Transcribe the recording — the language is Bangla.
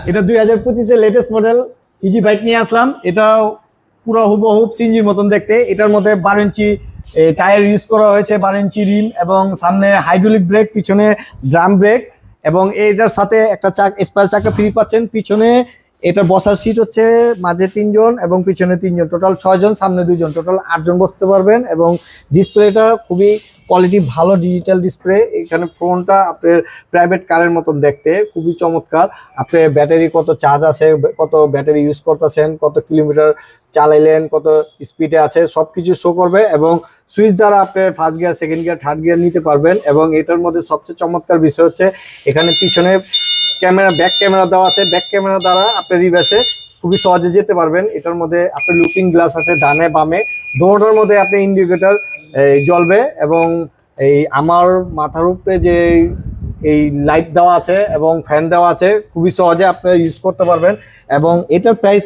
এটা 2025 এর লেটেস্ট মডেল ইজি বাইক নিয়ে আসলাম। এটা পুরো হুবহু সিএনজির মতন দেখতে। এটার মধ্যে 12 ইঞ্চি টায়ার ইউজ করা হয়েছে, 12 ইঞ্চি রিম এবং সামনে হাইড্রোলিক ব্রেক, পিছনে ড্রাম ব্রেক এবং এটার সাথে একটা স্পেয়ার চাকা ফ্রি পাচ্ছেন। পিছনে এটা বসার সিট হচ্ছে মাঝে 3 জন এবং পিছনে 3 জন, টোটাল 6 জন, সামনে 2 জন, টোটাল 8 জন বসতে পারবেন। এবং ডিসপ্লেটা খুবই কোয়ালিটি ভালো, ডিজিটাল ডিসপ্লে। এখানে ফোনটা আপনার প্রাইভেট কারের মতন দেখতে, খুবই চমৎকার। আপনার ব্যাটারি কত চার্জ আছে, কত ব্যাটারি ইউজ করতেছেন, কত কিলোমিটার চালাইলেন, কত স্পিডে আছে সবকিছু শো করবে। এবং সুইচ দ্বারা আপনি first gear, second gear, third gear নিতে পারবেন। এবং এটার মধ্যে সবচেয়ে চমৎকার বিষয় হচ্ছে এখানে পিছনে ক্যামেরা, ব্যাক ক্যামেরা দেওয়া আছে। ব্যাক ক্যামেরা দ্বারা আপনি রিভার্সে খুবই সহজে যেতে পারবেন। এটার মধ্যে আপনার লুকিং গ্লাস আছে ডানে বামে, দোনোটার মধ্যে আপনি ইন্ডিকেটর জ্বলবে। এবং এই আমার মাথার উপরে যে এই লাইট দেওয়া আছে এবং ফ্যান দেওয়া আছে, খুবই সহজে আপনারা ইউজ করতে পারবেন। এবং এটার প্রাইস